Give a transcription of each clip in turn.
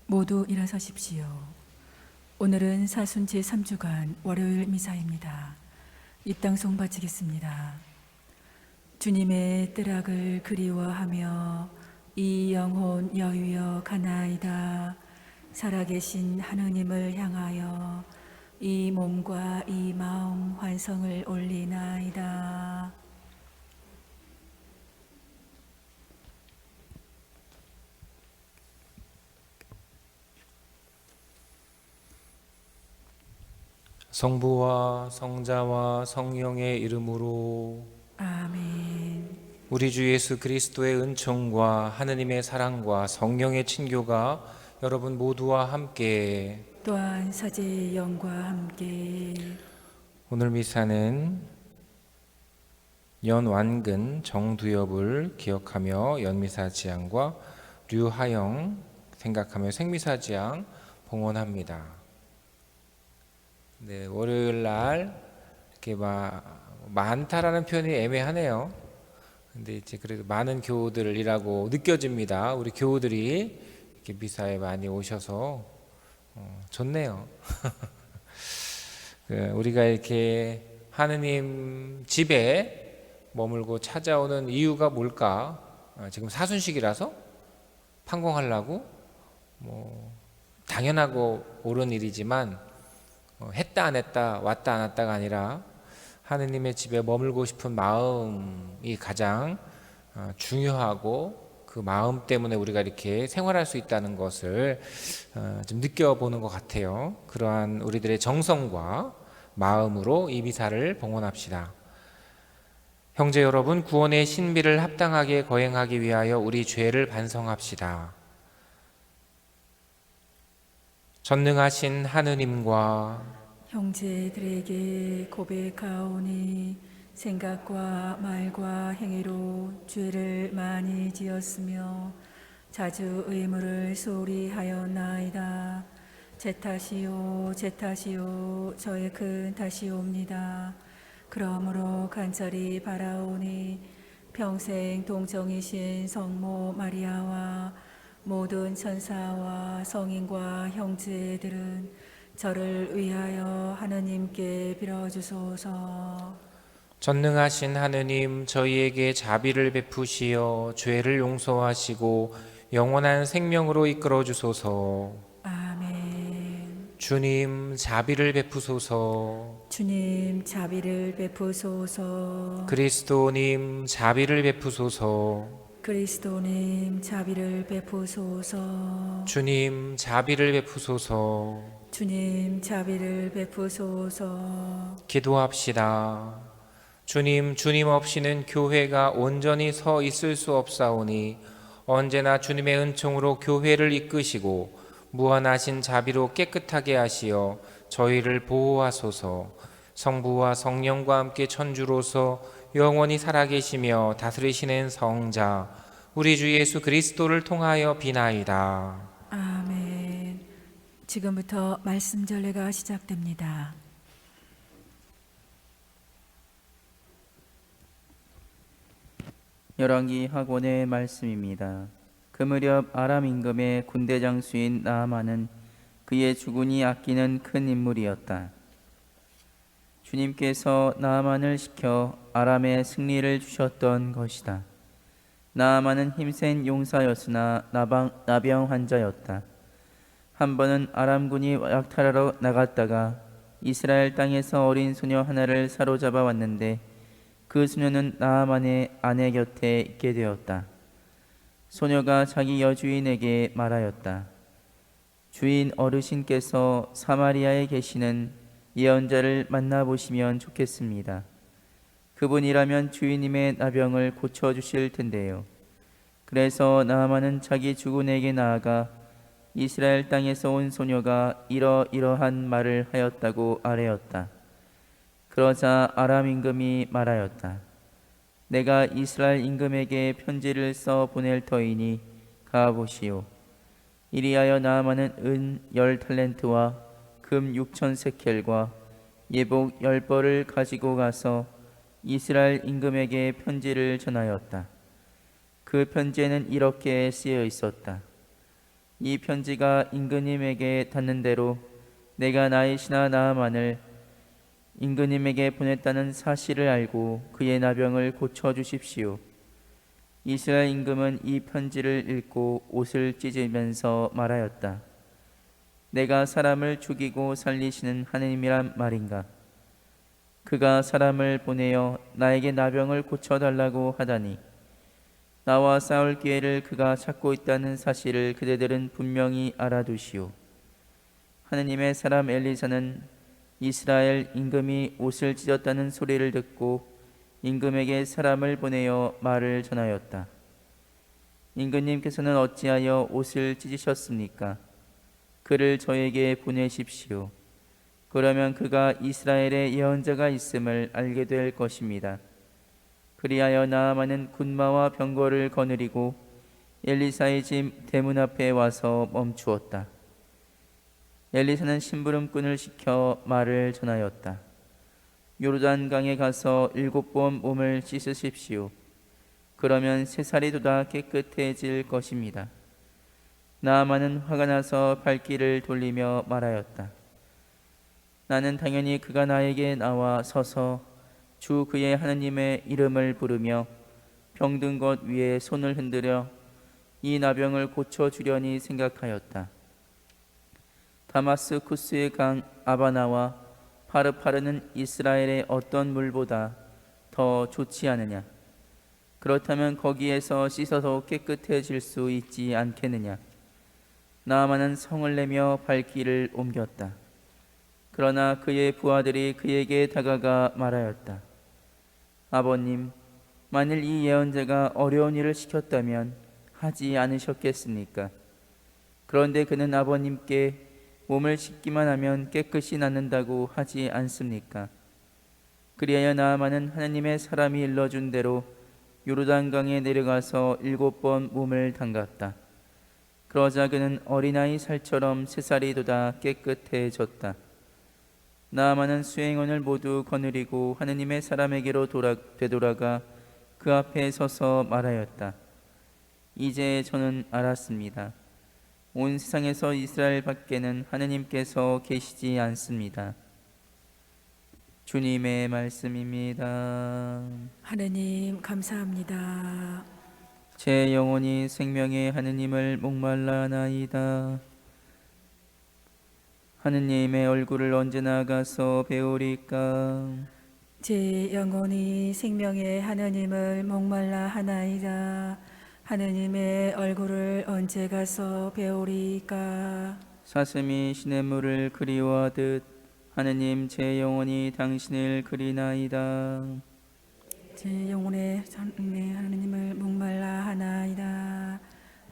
모두 일어서십시오. 오늘은 사순 제3주간 월요일 미사입니다. 입당송 바치겠습니다. 주님의 뜨락을 그리워하며 이 영혼 여유여 가나이다. 살아계신 하느님을 향하여 이 몸과 이 마음 환성을 올리나이다. 성부와 성자와 성령의 이름으로 아멘. 우리 주 예수 그리스도의 은총과 하느님의 사랑과 성령의 친교가 여러분 모두와 함께 또한 사제의 영과 함께 오늘 미사는 연완근 정두엽을 기억하며 연미사 지향과 류하영 생각하며 생미사 지향 봉헌합니다. 네, 월요일 날 이렇게 많다라는 표현이 애매하네요. 근데 이제 그래도 많은 교우들이라고 느껴집니다. 우리 교우들이 이렇게 미사에 많이 오셔서 좋네요. 우리가 이렇게 하느님 집에 머물고 찾아오는 이유가 뭘까? 지금 사순식이라서 판공하려고 당연하고 옳은 일이지만 했다 안 했다 왔다 안 왔다가 아니라 하느님의 집에 머물고 싶은 마음이 가장 중요하고 그 마음 때문에 우리가 이렇게 생활할 수 있다는 것을 좀 느껴보는 것 같아요. 그러한 우리들의 정성과 마음으로 이 미사를 봉헌합시다. 형제 여러분, 구원의 신비를 합당하게 거행하기 위하여 우리 죄를 반성합시다. 전능하신 하느님과 형제들에게 고백하오니 생각과 말과 행위로 죄를 많이 지었으며 자주 의무를 소홀히 하였나이다. 제 탓이요 제 탓이요 저의 큰 탓이옵니다. 그러므로 간절히 바라오니 평생 동정이신 성모 마리아와 모든 천사와 성인과 형제들은 저를 위하여 하느님께 빌어주소서. 전능하신 하느님, 저희에게 자비를 베푸시어 죄를 용서하시고 영원한 생명으로 이끌어 주소서. 아멘. 주님, 자비를 베푸소서. 주님 자비를 베푸소서. 그리스도님, 자비를 베푸소서. 그리스도님 자비를 베푸소서. 주님, 자비를 베푸소서. 주님 자비를 베푸소서. 기도합시다. 주님 없이는 교회가 온전히 서 있을 수 없사오니 언제나 주님의 은총으로 교회를 이끄시고 무한하신 자비로 깨끗하게 하시어 저희를 보호하소서. 성부와 성령과 함께 천주로서 영원히 살아계시며 다스리시는 성자 우리 주 예수 그리스도를 통하여 비나이다. 아멘. 지금부터 말씀 전례가 시작됩니다. 열왕기 학원의 말씀입니다. 그 무렵 아람 임금의 군대 장수인 나아만은 그의 주군이 아끼는 큰 인물이었다. 주님께서 나아만을 시켜 아람에 승리를 주셨던 것이다. 나아만은 힘센 용사였으나 나병 환자였다. 한 번은 아람군이 약탈하러 나갔다가 이스라엘 땅에서 어린 소녀 하나를 사로잡아 왔는데 그 소녀는 나아만의 아내 곁에 있게 되었다. 소녀가 자기 여주인에게 말하였다. 주인 어르신께서 사마리아에 계시는 예언자를 만나보시면 좋겠습니다. 그분이라면 주인님의 나병을 고쳐주실 텐데요. 그래서 나아만은 자기 주군에게 나아가 이스라엘 땅에서 온 소녀가 이러이러한 말을 하였다고 아뢰었다. 그러자 아람 임금이 말하였다. 내가 이스라엘 임금에게 편지를 써 보낼 터이니 가보시오. 이리하여 나아만은 은 10달란트와 금 6천 세켈과 예복 10벌을 가지고 가서 이스라엘 임금에게 편지를 전하였다. 그 편지에는 이렇게 쓰여 있었다. 이 편지가 임금님에게 닿는 대로 내가 나의 신하 나아만을 임금님에게 보냈다는 사실을 알고 그의 나병을 고쳐주십시오. 이스라엘 임금은 이 편지를 읽고 옷을 찢으면서 말하였다. 내가 사람을 죽이고 살리시는 하느님이란 말인가? 그가 사람을 보내어 나에게 나병을 고쳐달라고 하다니 나와 싸울 기회를 그가 찾고 있다는 사실을 그대들은 분명히 알아두시오. 하느님의 사람 엘리사는 이스라엘 임금이 옷을 찢었다는 소리를 듣고 임금에게 사람을 보내어 말을 전하였다. 임금님께서는 어찌하여 옷을 찢으셨습니까? 그를 저에게 보내십시오. 그러면 그가 이스라엘에 예언자가 있음을 알게 될 것입니다. 그리하여 나아만은 군마와 병거를 거느리고 엘리사의 집 대문 앞에 와서 멈추었다. 엘리사는 심부름꾼을 시켜 말을 전하였다. 요르단강에 가서 7번 몸을 씻으십시오. 그러면 쇠살이 돋아 깨끗해질 것입니다. 나아만은 화가 나서 발길을 돌리며 말하였다. 나는 당연히 그가 나에게 나와 서서 주 그의 하느님의 이름을 부르며 병든 것 위에 손을 흔들어 이 나병을 고쳐주려니 생각하였다. 다마스쿠스의 강 아바나와 파르파르는 이스라엘의 어떤 물보다 더 좋지 않으냐? 그렇다면 거기에서 씻어서 깨끗해질 수 있지 않겠느냐? 나아만은 성을 내며 발길을 옮겼다. 그러나 그의 부하들이 그에게 다가가 말하였다. 아버님, 만일 이 예언자가 어려운 일을 시켰다면 하지 않으셨겠습니까? 그런데 그는 아버님께 몸을 씻기만 하면 깨끗이 낫는다고 하지 않습니까? 그리하여 나아만은 하나님의 사람이 일러준 대로 요르단강에 내려가서 7번 몸을 담갔다. 그러자 그는 어린아이 살처럼 쇠살이 돋아 깨끗해졌다. 나아만은 수행원을 모두 거느리고 하느님의 사람에게로 되돌아가 그 앞에 서서 말하였다. 이제 저는 알았습니다. 온 세상에서 이스라엘 밖에는 하느님께서 계시지 않습니다. 주님의 말씀입니다. 하느님 감사합니다. 제 영혼이 생명의 하느님을 목말라나이다. 하느님의 얼굴을 언제나 가서 배우리까? 제 영혼이 생명의 하느님을 목말라 하나이다. 하느님의 얼굴을 언제 가서 배우리까? 사슴이 시냇물을 그리워하듯 하느님 제 영혼이 당신을 그리나이다. 제 영혼의 하느님을 목말라 하나이다.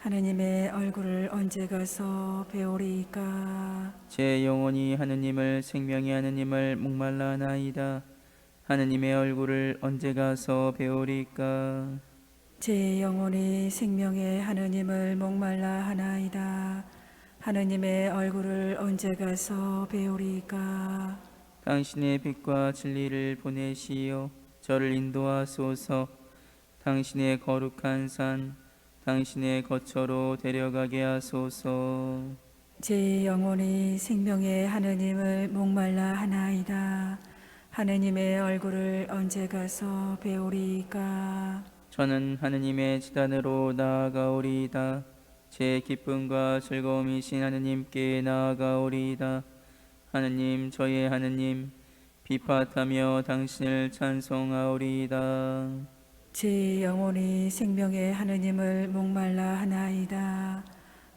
하느님의 얼굴을 언제 가서 배우리까? 제 영혼이 하느님을 생명의 하느님을 목말라나이다. 하느님의 얼굴을 언제 가서 배우리까? 제 영혼이 생명의 하느님을 목말라 하나이다. 하느님의 얼굴을 언제 가서 배우리까? 당신의 빛과 진리를 보내시어 저를 인도하소서. 당신의 거룩한 산 당신의 거처로 데려가게 하소서. 제 영혼이 생명의 하느님을 목말라 하나이다. 하느님의 얼굴을 언제 가서 배우리까? 저는 하느님의 지단으로 나아가오리이다. 제 기쁨과 즐거움이신 하느님께 나아가오리이다. 하느님, 저의 하느님, 비파하며 당신을 찬송하오리이다. 제 영혼이 생명의 하느님을 목말라 하나이다.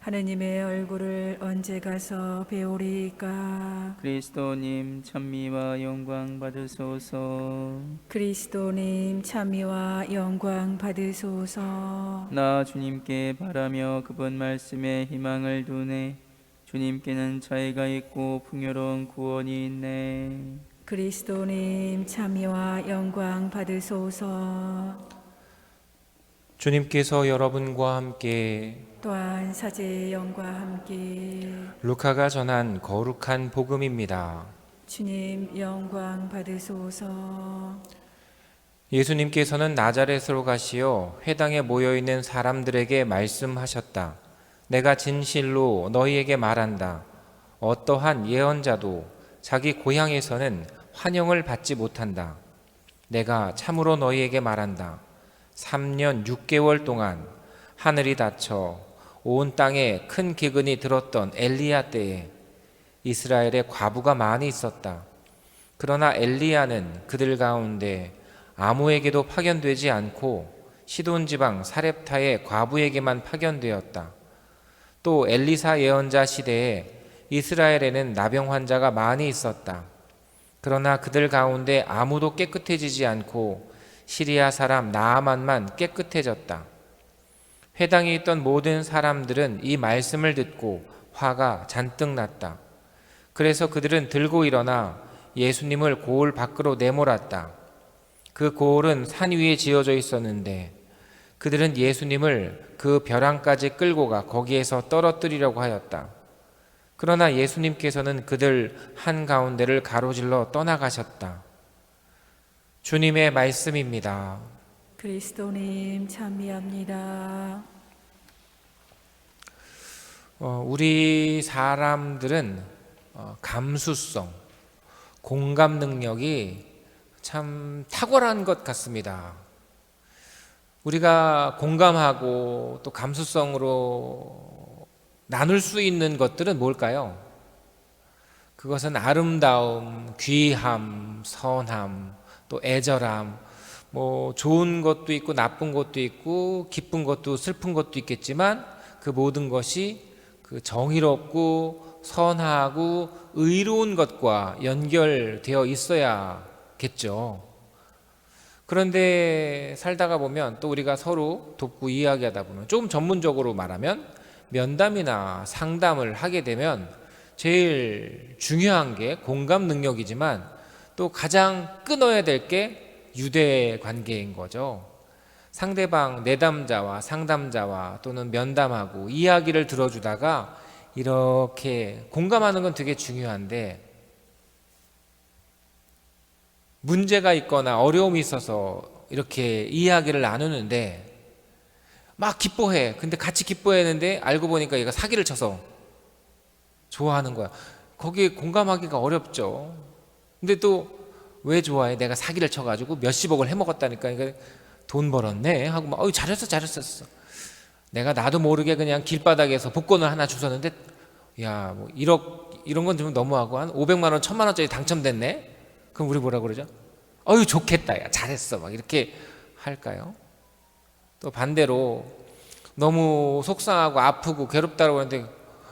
하느님의 얼굴을 언제 가서 배우리까? 그리스도님 찬미와 영광 받으소서. 그리스도님 찬미와 영광 받으소서. 나 주님께 바라며 그분 말씀에 희망을 두네. 주님께는 자애가 있고 풍요로운 구원이 있네. 그리스도님 찬미와 영광 받으소서. 주님께서 여러분과 함께 또한 사제의 영과 함께 루카가 전한 거룩한 복음입니다. 주님 영광 받으소서. 예수님께서는 나자렛으로 가시어 회당에 모여 있는 사람들에게 말씀하셨다. 내가 진실로 너희에게 말한다. 어떠한 예언자도 자기 고향에서는 환영을 받지 못한다. 내가 참으로 너희에게 말한다. 3년 6개월 동안 하늘이 닫혀 온 땅에 큰 기근이 들었던 엘리야 때에 이스라엘에 과부가 많이 있었다. 그러나 엘리야는 그들 가운데 아무에게도 파견되지 않고 시돈 지방 사렙타의 과부에게만 파견되었다. 또 엘리사 예언자 시대에 이스라엘에는 나병 환자가 많이 있었다. 그러나 그들 가운데 아무도 깨끗해지지 않고 시리아 사람 나아만만 깨끗해졌다. 회당에 있던 모든 사람들은 이 말씀을 듣고 화가 잔뜩 났다. 그래서 그들은 들고 일어나 예수님을 고을 밖으로 내몰았다. 그 고을은 산 위에 지어져 있었는데 그들은 예수님을 그 벼랑까지 끌고 가 거기에서 떨어뜨리려고 하였다. 그러나 예수님께서는 그들 한가운데를 가로질러 떠나가셨다. 주님의 말씀입니다. 그리스도님 찬미합니다. 우리 사람들은 감수성, 공감 능력이 참 탁월한 것 같습니다. 우리가 공감하고 또 감수성으로 나눌 수 있는 것들은 뭘까요? 그것은 아름다움, 귀함, 선함, 또 애절함, 좋은 것도 있고 나쁜 것도 있고 기쁜 것도 슬픈 것도 있겠지만 그 모든 것이 그 정의롭고 선하고 의로운 것과 연결되어 있어야겠죠. 그런데 살다가 보면 또 우리가 서로 돕고 이야기하다 보면 조금 전문적으로 말하면 면담이나 상담을 하게 되면 제일 중요한 게 공감 능력이지만 또 가장 끊어야 될 게 유대 관계인 거죠. 상대방 내담자와 상담자와 또는 면담하고 이야기를 들어주다가 이렇게 공감하는 건 되게 중요한데 문제가 있거나 어려움이 있어서 이렇게 이야기를 나누는데 막 기뻐해. 근데 같이 기뻐했는데 알고 보니까 얘가 사기를 쳐서 좋아하는 거야. 거기에 공감하기가 어렵죠. 근데 또 왜 좋아해? 내가 사기를 쳐가지고 몇십억을 해먹었다니까. 그러니까 돈 벌었네 하고 막 잘했어. 내가 나도 모르게 그냥 길바닥에서 복권을 하나 주웠는데 야, 1억 이런 건 좀 너무하고 한 500만 원, 1000만 원짜리 당첨됐네. 그럼 우리 뭐라 그러죠? 좋겠다. 야, 잘했어. 막 이렇게 할까요? 또 반대로 너무 속상하고 아프고 괴롭다고 하는데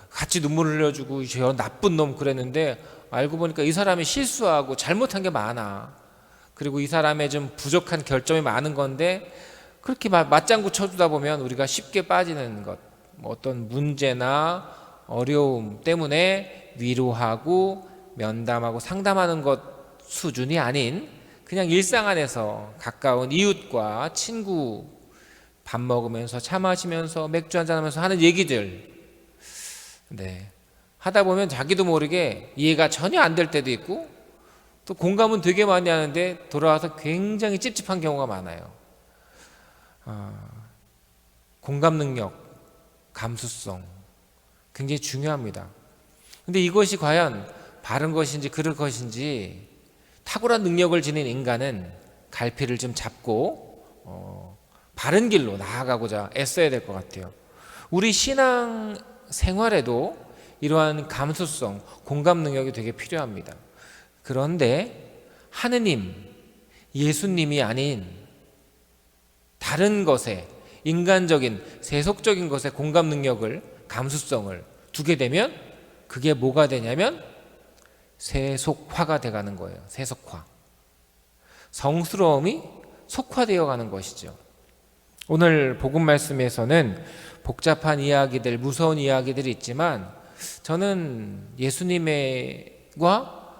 같이 눈물을 흘려주고 저 나쁜 놈 그랬는데 알고 보니까 이 사람이 실수하고 잘못한 게 많아. 그리고 이 사람의 좀 부족한 결점이 많은 건데 그렇게 맞장구 쳐주다 보면 우리가 쉽게 빠지는 것, 어떤 문제나 어려움 때문에 위로하고 면담하고 상담하는 것 수준이 아닌 그냥 일상 안에서 가까운 이웃과 친구 밥 먹으면서 차 마시면서 맥주 한잔 하면서 하는 얘기들 하다 보면 자기도 모르게 이해가 전혀 안 될 때도 있고 또 공감은 되게 많이 하는데 돌아와서 굉장히 찝찝한 경우가 많아요. 공감 능력, 감수성 굉장히 중요합니다. 근데 이것이 과연 바른 것인지 그럴 것인지 탁월한 능력을 지닌 인간은 갈피를 좀 잡고 바른 길로 나아가고자 애써야 될 것 같아요. 우리 신앙 생활에도 이러한 감수성, 공감 능력이 되게 필요합니다. 그런데 하느님, 예수님이 아닌 다른 것에 인간적인 세속적인 것에 공감 능력을, 감수성을 두게 되면 그게 뭐가 되냐면 세속화가 돼가는 거예요. 세속화. 성스러움이 속화되어 가는 것이죠. 오늘 복음 말씀에서는 복잡한 이야기들, 무서운 이야기들이 있지만 저는 예수님과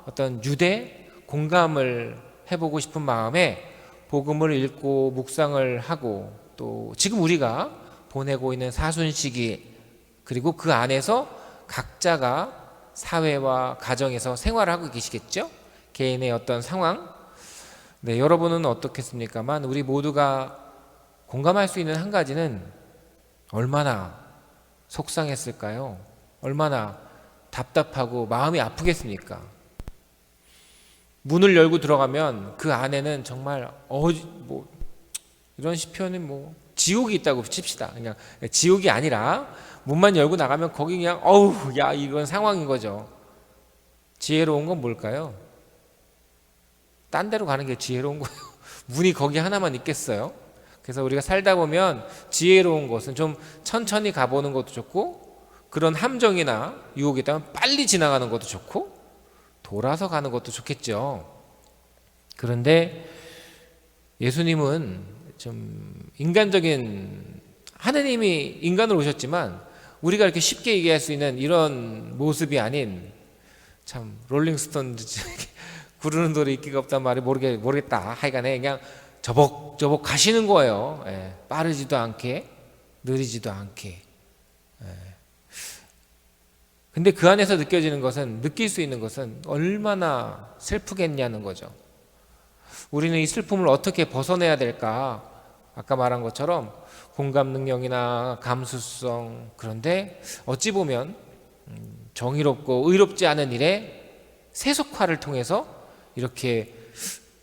어떤 유대 공감을 해보고 싶은 마음에 복음을 읽고 묵상을 하고 또 지금 우리가 보내고 있는 사순시기 그리고 그 안에서 각자가 사회와 가정에서 생활을 하고 계시겠죠? 개인의 어떤 상황. 여러분은 어떻겠습니까만 우리 모두가 공감할 수 있는 한 가지는 얼마나 속상했을까요? 얼마나 답답하고 마음이 아프겠습니까? 문을 열고 들어가면 그 안에는 정말 이런 시편은 지옥이 있다고 칩시다. 그냥 지옥이 아니라 문만 열고 나가면 거기 그냥 이건 상황인 거죠. 지혜로운 건 뭘까요? 딴 데로 가는 게 지혜로운 거예요. 문이 거기 하나만 있겠어요? 그래서 우리가 살다 보면 지혜로운 것은 좀 천천히 가보는 것도 좋고, 그런 함정이나 유혹이 있다면 빨리 지나가는 것도 좋고, 돌아서 가는 것도 좋겠죠. 그런데 예수님은 좀 인간적인, 하느님이 인간으로 오셨지만 우리가 이렇게 쉽게 얘기할 수 있는 이런 모습이 아닌, 참 롤링스톤즈 구르는 돌에 이끼가 없단 말이 모르겠다. 하여간에 그냥 저벅저벅 가시는 거예요. 빠르지도 않게 느리지도 않게. 근데 그 안에서 느낄 수 있는 것은 얼마나 슬프겠냐는 거죠. 우리는 이 슬픔을 어떻게 벗어내야 될까? 아까 말한 것처럼 공감 능력이나 감수성, 그런데 어찌 보면 정의롭고 의롭지 않은 일에 세속화를 통해서 이렇게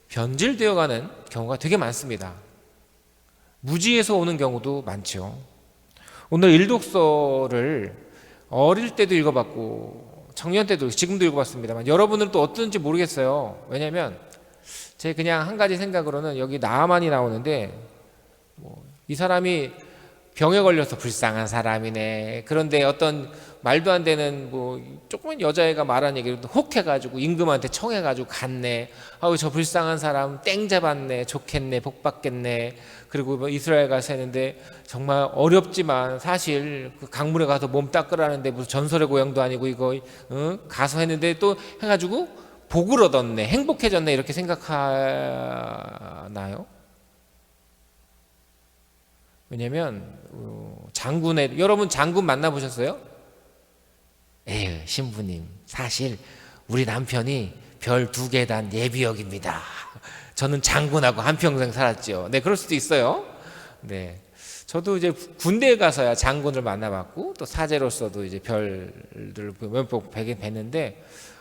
변질되어가는 경우가 되게 많습니다. 무지에서 오는 경우도 많죠. 오늘 일독서를 어릴 때도 읽어봤고 청년 때도 지금도 읽어봤습니다만 여러분은 또 어떤지 모르겠어요. 왜냐하면 제 그냥 한 가지 생각으로는 여기 나아만이 나오는데 이 사람이 병에 걸려서 불쌍한 사람이네. 그런데 어떤 말도 안 되는 조그만 여자애가 말한 얘기를 혹해가지고 임금한테 청해가지고 갔네. 아우 저 불쌍한 사람 땡 잡았네. 좋겠네. 복 받겠네. 그리고 이스라엘 가서 했는데 정말 어렵지만 사실 그 강물에 가서 몸 닦으라는데 무슨 전설의 고향도 아니고 이거 가서 했는데 또 해가지고 복을 얻었네. 행복해졌네. 이렇게 생각하나요? 왜냐면 여러분 장군 만나보셨어요? 에휴 신부님 사실 우리 남편이 별 2개 단 예비역입니다. 저는 장군하고 한평생 살았죠. 네, 그럴 수도 있어요. 네, 저도 이제 군대에 가서야 장군을 만나봤고 또 사제로서도 이제 별들 몇번 뵀는데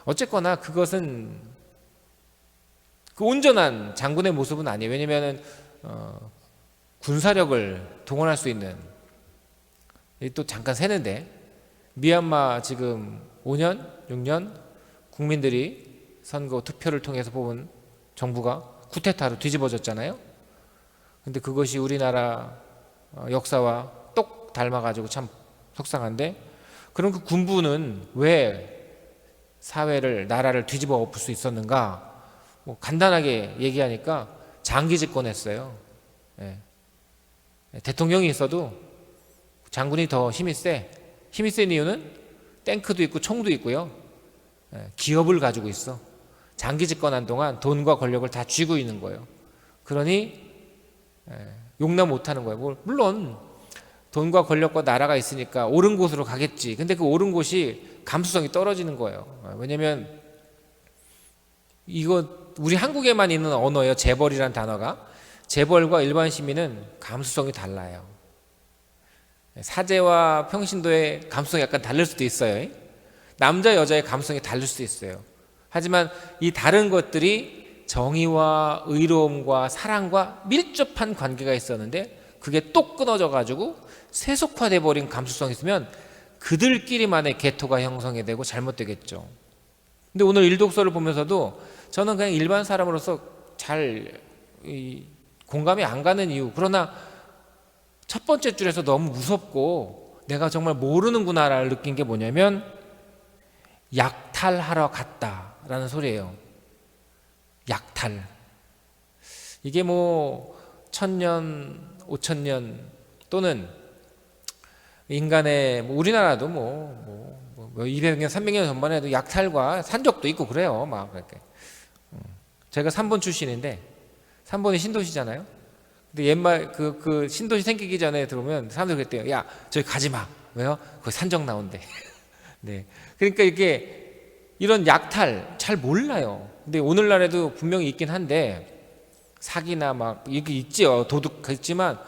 어쨌거나 그것은 그 온전한 장군의 모습은 아니에요. 왜냐면은 군사력을 동원할 수 있는, 또 잠깐 세는데 미얀마 지금 5년, 6년 국민들이 선거 투표를 통해서 뽑은 정부가 쿠데타로 뒤집어졌잖아요. 근데 그것이 우리나라 역사와 똑 닮아가지고 참 속상한데, 그럼 그 군부는 왜 사회를, 나라를 뒤집어 엎을 수 있었는가? 간단하게 얘기하니까 장기 집권했어요. 대통령이 있어도 장군이 더 힘이 센 이유는 탱크도 있고 총도 있고요. 기업을 가지고 있어. 장기 집권한 동안 돈과 권력을 다 쥐고 있는 거예요. 그러니 용납 못하는 거예요. 물론 돈과 권력과 나라가 있으니까 옳은 곳으로 가겠지. 근데 그 옳은 곳이 감수성이 떨어지는 거예요. 왜냐면 이거 우리 한국에만 있는 언어예요. 재벌이란 단어가. 재벌과 일반 시민은 감수성이 달라요. 사제와 평신도의 감수성이 약간 다를 수도 있어요. 남자 여자의 감수성이 다를 수도 있어요. 하지만 이 다른 것들이 정의와 의로움과 사랑과 밀접한 관계가 있었는데 그게 똑 끊어져 가지고 세속화돼 버린 감수성이 있으면 그들끼리만의 계토가 형성이 되고 잘못되겠죠. 근데 오늘 일독서를 보면서도 저는 그냥 일반 사람으로서 잘 공감이 안 가는 이유, 그러나 첫 번째 줄에서 너무 무섭고 내가 정말 모르는구나를 느낀 게 뭐냐면 약탈하러 갔다라는 소리예요. 약탈. 이게 1000년, 5000년 또는 인간의 우리나라도 200년, 300년 전만 해도 약탈과 산적도 있고 그래요. 막 그렇게. 제가 3번 출신인데 3번이 신도시잖아요. 근데 옛말 그 신도시 생기기 전에 들어오면 사람들이 그랬대요. 야, 저기 가지 마. 왜요? 거기 산적 나온대. 네. 그러니까 이게 이런 약탈 잘 몰라요. 근데 오늘날에도 분명히 있긴 한데 사기나 막 이게 있지요. 도둑 있지만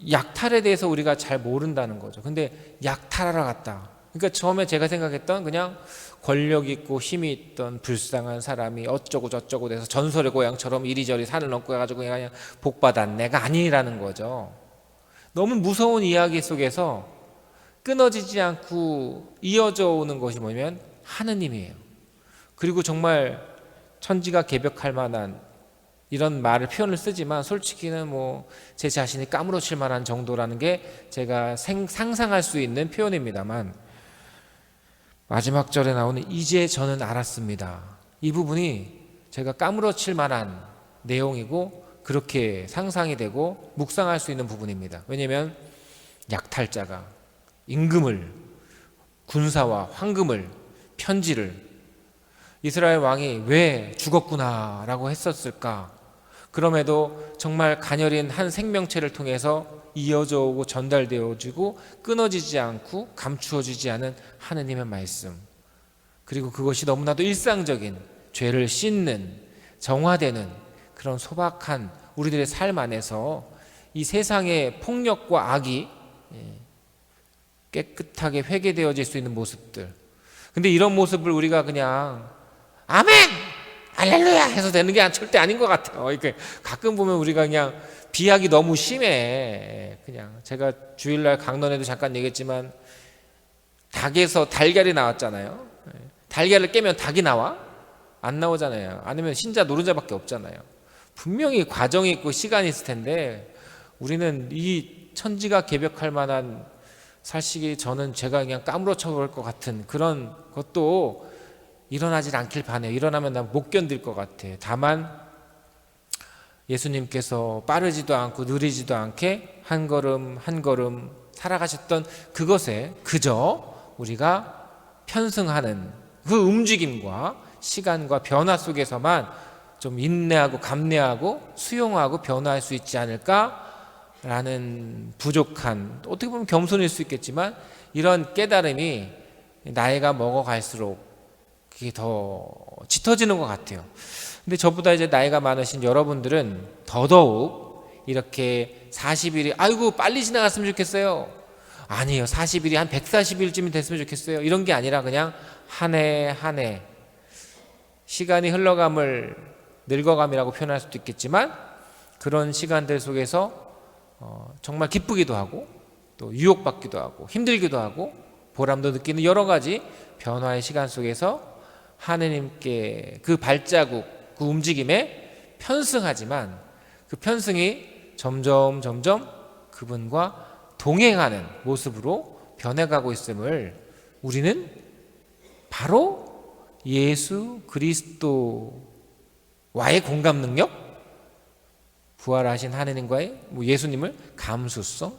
약탈에 대해서 우리가 잘 모른다는 거죠. 근데 약탈하러 갔다. 그러니까 처음에 제가 생각했던 그냥 권력 있고 힘이 있던 불쌍한 사람이 어쩌고 저쩌고 돼서 전설의 고향처럼 이리저리 산을 넘고 해가지고 그냥 복받았네가 아니라는 거죠. 너무 무서운 이야기 속에서 끊어지지 않고 이어져 오는 것이 뭐냐면 하느님이에요. 그리고 정말 천지가 개벽할 만한 이런 말을 표현을 쓰지만 솔직히는 뭐 제 자신이 까무러칠 만한 정도라는 게 제가 상상할 수 있는 표현입니다만, 마지막 절에 나오는 이제 저는 알았습니다. 이 부분이 제가 까무러칠 만한 내용이고 그렇게 상상이 되고 묵상할 수 있는 부분입니다. 왜냐하면 약탈자가 임금을, 군사와 황금을, 편지를 이스라엘 왕이 왜 죽었구나라고 했었을까? 그럼에도 정말 가녀린 한 생명체를 통해서 이어져 오고 전달되어지고 끊어지지 않고 감추어지지 않은 하느님의 말씀, 그리고 그것이 너무나도 일상적인 죄를 씻는, 정화되는 그런 소박한 우리들의 삶 안에서 이 세상의 폭력과 악이 깨끗하게 회개되어질 수 있는 모습들. 근데 이런 모습을 우리가 그냥 아멘! 할렐루야! 해서 되는 게 절대 아닌 것 같아요. 이렇게 가끔 보면 우리가 그냥 비약이 너무 심해. 그냥 제가 주일날 강론에도 잠깐 얘기했지만 닭에서 달걀이 나왔잖아요. 달걀을 깨면 닭이 나와? 안 나오잖아요. 아니면 신자 노른자밖에 없잖아요. 분명히 과정이 있고 시간이 있을 텐데 우리는 이 천지가 개벽할 만한 살시기 저는 제가 그냥 까무러쳐 볼 것 같은 그런 것도 일어나질 않길 바라요. 일어나면 난 못 견딜 것 같아. 다만 예수님께서 빠르지도 않고 느리지도 않게 한 걸음 한 걸음 살아가셨던 그것에 그저 우리가 편승하는 그 움직임과 시간과 변화 속에서만 좀 인내하고 감내하고 수용하고 변화할 수 있지 않을까라는 부족한, 어떻게 보면 겸손일 수 있겠지만 이런 깨달음이 나이가 먹어갈수록 그게 더 짙어지는 것 같아요. 근데 저보다 이제 나이가 많으신 여러분들은 더더욱 이렇게 40일이 아이고 빨리 지나갔으면 좋겠어요. 아니에요. 40일이 한 140일쯤이 됐으면 좋겠어요. 이런 게 아니라 그냥 한 해 한 해 시간이 흘러감을 늙어감이라고 표현할 수도 있겠지만 그런 시간들 속에서 정말 기쁘기도 하고 또 유혹받기도 하고 힘들기도 하고 보람도 느끼는 여러 가지 변화의 시간 속에서 하느님께 그 발자국, 그 움직임에 편승하지만 그 편승이 점점 그분과 동행하는 모습으로 변해가고 있음을 우리는 바로 예수 그리스도와의 공감 능력, 부활하신 하느님과의 예수님을 감수성,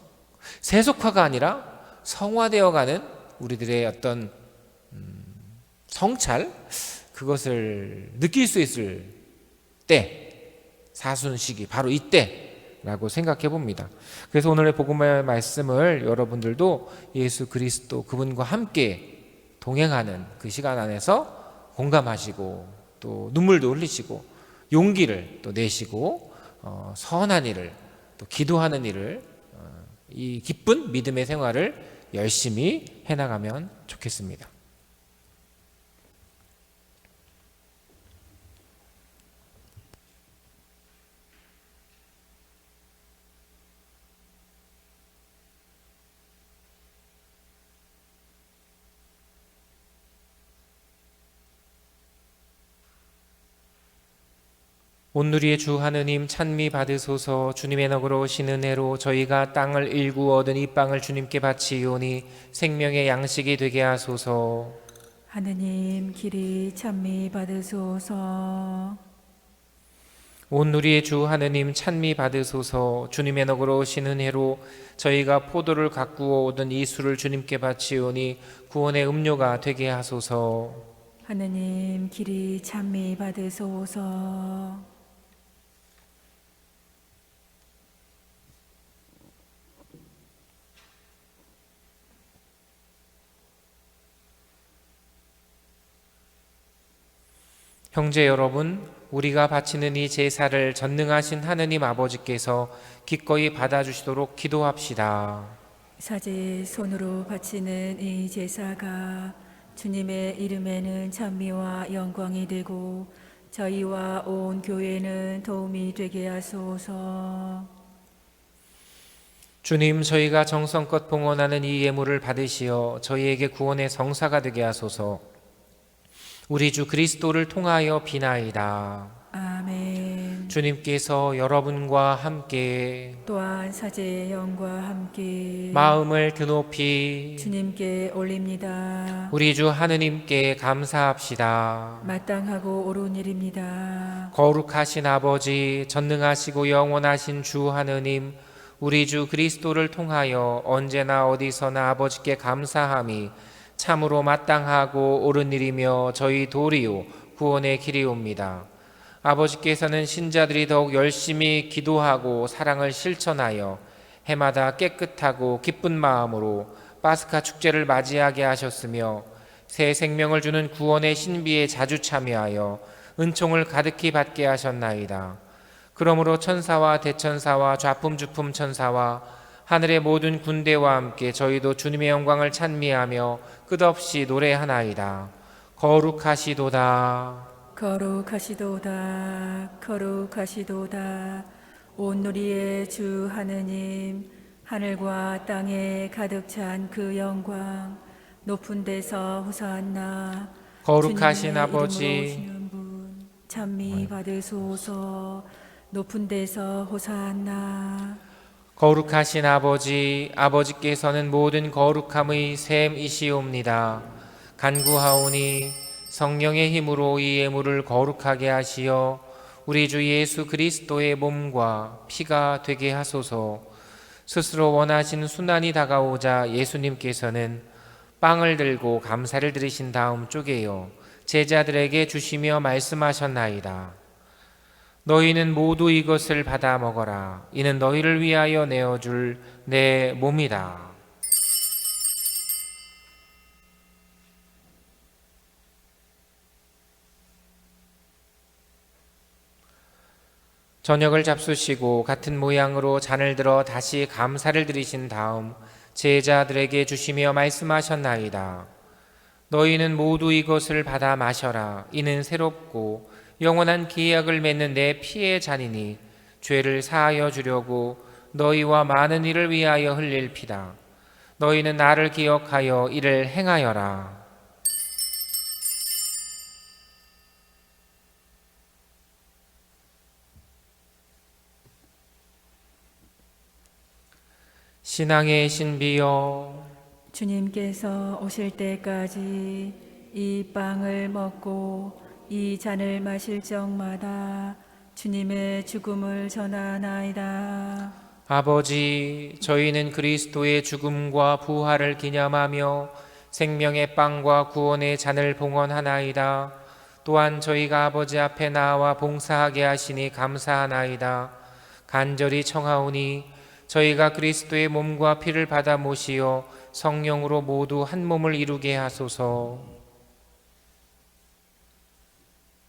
세속화가 아니라 성화되어가는 우리들의 어떤 성찰, 그것을 느낄 수 있을 때, 사순시기 바로 이때라고 생각해 봅니다. 그래서 오늘의 복음의 말씀을 여러분들도 예수 그리스도 그분과 함께 동행하는 그 시간 안에서 공감하시고 또 눈물도 흘리시고 용기를 또 내시고 선한 일을 또 기도하는 일을 이 기쁜 믿음의 생활을 열심히 해나가면 좋겠습니다. 온누리의 주 하느님 찬미 받으소서. 주님의 너그러 오신 은혜로 저희가 땅을 일구 얻은 이 빵을 주님께 바치오니 생명의 양식이 되게 하소서. 하느님 길이 찬미 받으소서. 온누리의 주 하느님 찬미 받으소서. 주님의 너그러 오신 은혜로 저희가 포도를 가꾸어 얻은 이 술을 주님께 바치오니 구원의 음료가 되게 하소서. 하느님 길이 찬미 받으소서. 형제 여러분, 우리가 바치는 이 제사를 전능하신 하느님 아버지께서 기꺼이 받아주시도록 기도합시다. 사제 손으로 바치는 이 제사가 주님의 이름에는 찬미와 영광이 되고 저희와 온 교회는 도움이 되게 하소서. 주님, 저희가 정성껏 봉헌하는 이 예물을 받으시어 저희에게 구원의 성사가 되게 하소서. 우리 주 그리스도를 통하여 비나이다. 아멘. 주님께서 여러분과 함께 또한 사제의 영과 함께 마음을 드높이 주님께 올립니다. 우리 주 하느님께 감사합시다. 마땅하고 옳은 일입니다. 거룩하신 아버지, 전능하시고 영원하신 주 하느님, 우리 주 그리스도를 통하여 언제나 어디서나 아버지께 감사함이 참으로 마땅하고 옳은 일이며 저희 도리요 구원의 길이옵니다. 아버지께서는 신자들이 더욱 열심히 기도하고 사랑을 실천하여 해마다 깨끗하고 기쁜 마음으로 파스카 축제를 맞이하게 하셨으며 새 생명을 주는 구원의 신비에 자주 참여하여 은총을 가득히 받게 하셨나이다. 그러므로 천사와 대천사와 좌품주품 천사와 하늘의 모든 군대와 함께 저희도 주님의 영광을 찬미하며 끝없이 노래하나이다. 거룩하시도다. 거룩하시도다. 거룩하시도다. 온누리의 주 하느님, 하늘과 땅에 가득 찬 그 영광, 높은 데서 호산나. 거룩하신 주님의 아버지, 이름으로 오시는 분, 찬미 받으소서. 높은 데서 호산나. 거룩하신 아버지, 아버지께서는 모든 거룩함의 샘이시옵니다. 간구하오니 성령의 힘으로 이 예물을 거룩하게 하시어 우리 주 예수 그리스도의 몸과 피가 되게 하소서. 스스로 원하신 순환이 다가오자 예수님께서는 빵을 들고 감사를 드리신 다음 쪼개어 제자들에게 주시며 말씀하셨나이다. 너희는 모두 이것을 받아 먹어라. 이는 너희를 위하여 내어줄 내 몸이다. 저녁을 잡수시고 같은 모양으로 잔을 들어 다시 감사를 드리신 다음 제자들에게 주시며 말씀하셨나이다. 너희는 모두 이것을 받아 마셔라. 이는 새롭고 영원한 계약을 맺는 내 피의 잔이니 죄를 사하여 주려고 너희와 많은 이를 위하여 흘릴 피다. 너희는 나를 기억하여 이를 행하여라. 신앙의 신비여, 주님께서 오실 때까지 이 빵을 먹고 이 잔을 마실 적마다 주님의 죽음을 전하나이다. 아버지, 저희는 그리스도의 죽음과 부활을 기념하며 생명의 빵과 구원의 잔을 봉헌하나이다. 또한 저희가 아버지 앞에 나와 봉사하게 하시니 감사하나이다. 간절히 청하오니 저희가 그리스도의 몸과 피를 받아 모시어 성령으로 모두 한 몸을 이루게 하소서.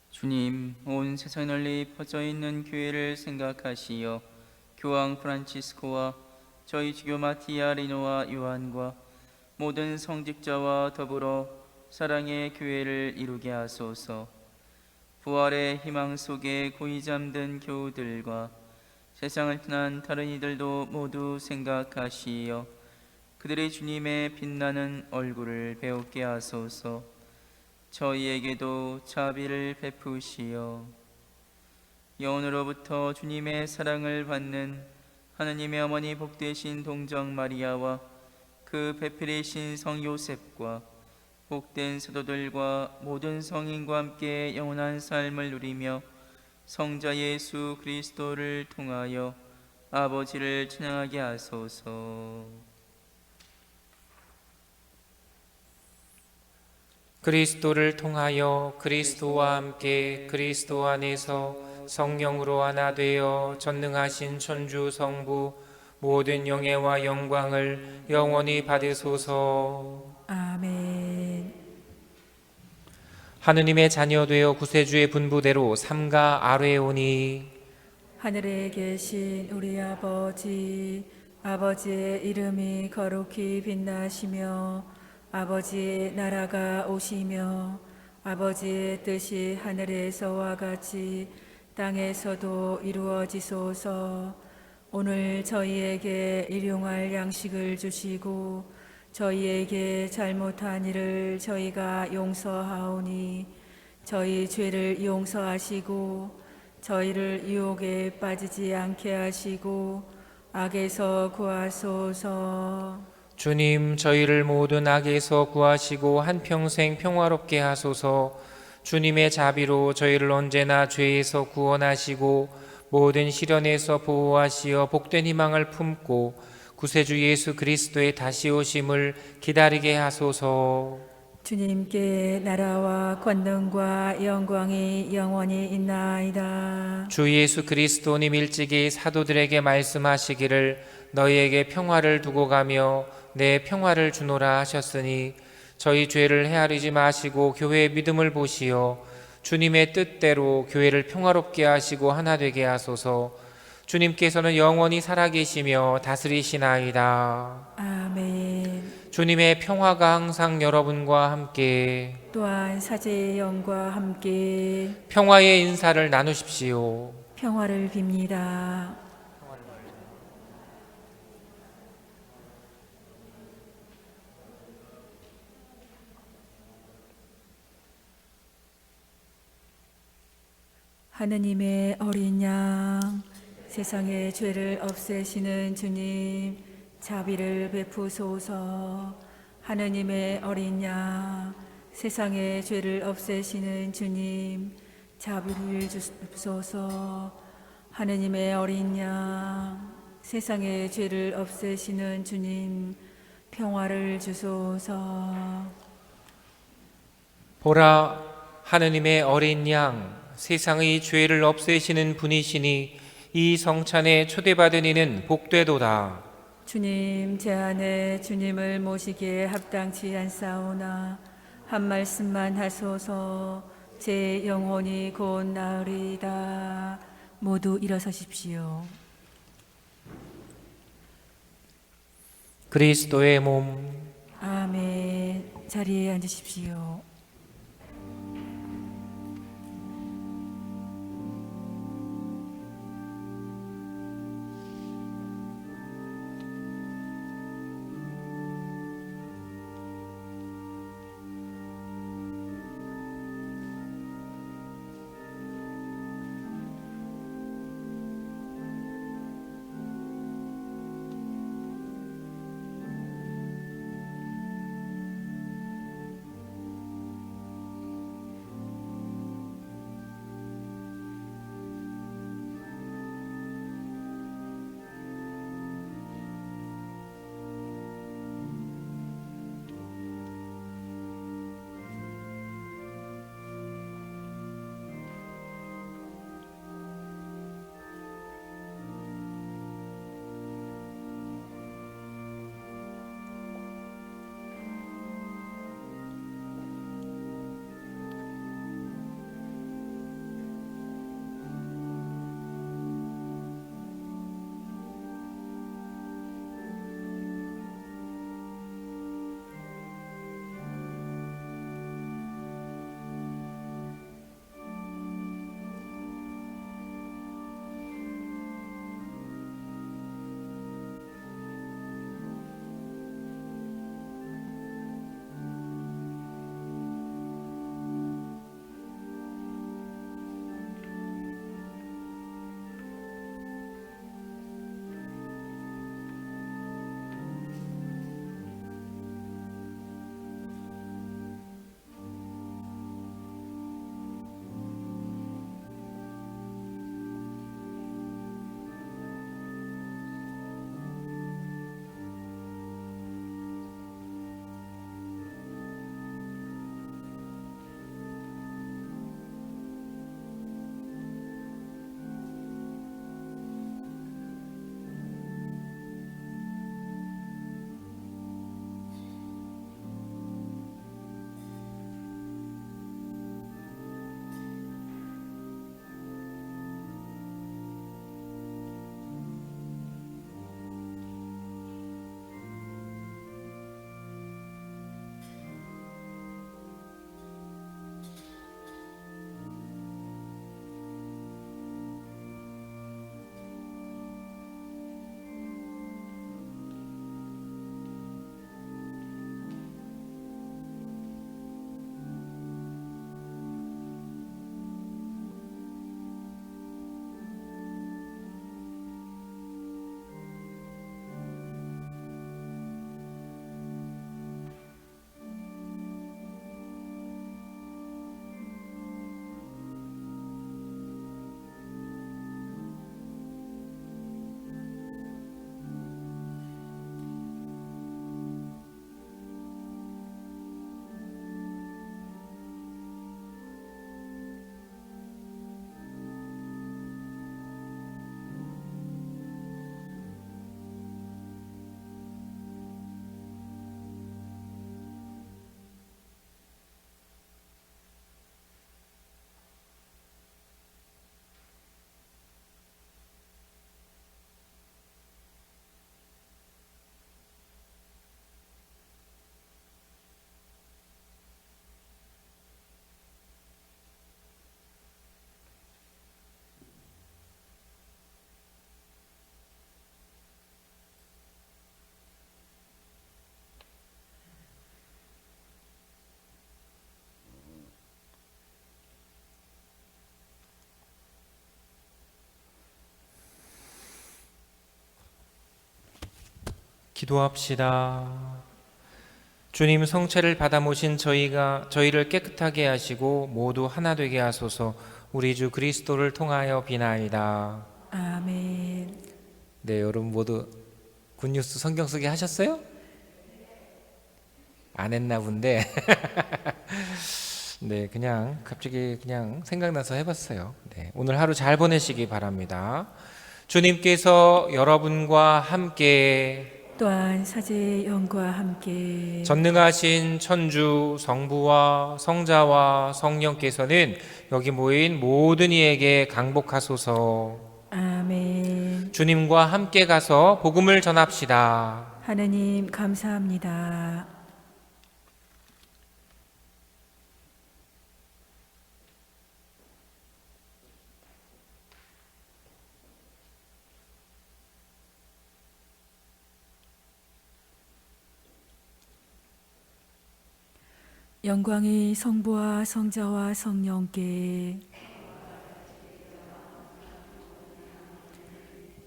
주님, 온 세상 널리 퍼져 있는 교회를 생각하시어 교황 프란치스코와 저희 주교 마티아 리노와 요한과 모든 성직자와 더불어 사랑의 교회를 이루게 하소서. 부활의 희망 속에 고이 잠든 교우들과 세상을 떠난 다른 이들도 모두 생각하시어 그들의 주님의 빛나는 얼굴을 배우게 하소서. 저희에게도 자비를 베푸시어 영원으로부터 주님의 사랑을 받는 하느님의 어머니 복되신 동정 마리아와 그 배필이신 성 요셉과 복된 사도들과 모든 성인과 함께 영원한 삶을 누리며 성자 예수 그리스도를 통하여 아버지를 찬양하게 하소서. 그리스도를 통하여 그리스도와 함께 그리스도 안에서 성령으로 하나 되어 전능하신 천주 성부 모든 영예와 영광을 영원히 받으소서. 아멘. 하느님의 자녀 되어 구세주의 분부대로 삼가 아뢰오니 하늘에 계신 우리 아버지, 아버지의 이름이 거룩히 빛나시며 아버지의 나라가 오시며 아버지의 뜻이 하늘에서와 같이 땅에서도 이루어지소서. 오늘 저희에게 일용할 양식을 주시고 저희에게 잘못한 일을 저희가 용서하오니 저희 죄를 용서하시고 저희를 유혹에 빠지지 않게 하시고 악에서 구하소서. 주님, 저희를 모든 악에서 구하시고 한평생 평화롭게 하소서. 주님의 자비로 저희를 언제나 죄에서 구원하시고 모든 시련에서 보호하시어 복된 희망을 품고 구세주 예수 그리스도의 다시 오심을 기다리게 하소서. 주님께 나라와 권능과 영광이 영원히 있나이다. 주 예수 그리스도님 일찍이 사도들에게 말씀하시기를 너희에게 평화를 두고 가며 내 평화를 주노라 하셨으니 저희 죄를 헤아리지 마시고 교회의 믿음을 보시어 주님의 뜻대로 교회를 평화롭게 하시고 하나 되게 하소서. 주님께서는 영원히 살아계시며 다스리시나이다. 아멘. 주님의 평화가 항상 여러분과 함께 또한 사제의 영과 함께 평화의 인사를 나누십시오. 평화를 빕니다. 하느님의 어린 양, 세상의 죄를 없애시는 주님, 자비를 베푸소서. 하느님의 어린 양, 세상의 죄를 없애시는 주님, 자비를 주소서. 하느님의 어린 양, 세상의 죄를 없애시는 주님, 평화를 주소서. 보라, 하느님의 어린 양, 세상의 죄를 없애시는 분이시니 이 성찬에 초대받은 이는 복되도다. 주님, 제 안에 주님을 모시기에 합당치 않사오나 한 말씀만 하소서. 제 영혼이 곧 나으리이다. 모두 일어서십시오. 그리스도의 몸. 아멘. 자리에 앉으십시오. 기도합시다. 주님, 성체를 받아 모신 저희를 깨끗하게 하시고 모두 하나 되게 하소서. 우리 주 그리스도를 통하여 비나이다. 아멘. 네, 여러분 모두 굿뉴스 성경 쓰기 하셨어요? 안 했나 본데. 네, 그냥 갑자기 그냥 생각나서 해봤어요. 네, 오늘 하루 잘 보내시기 바랍니다. 주님께서 여러분과 함께 또한 사제의 영과 함께 전능하신 천주 성부와 성자와 성령께서는 여기 모인 모든 이에게 강복하소서. 아멘. 주님과 함께 가서 복음을 전합시다. 하느님 감사합니다. 영광이 성부와 성자와 성령께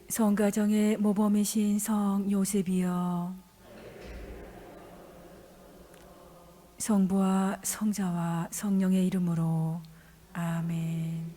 성가정의 모범이신 성 요셉이여 성부와 성자와 성령의 이름으로 아멘.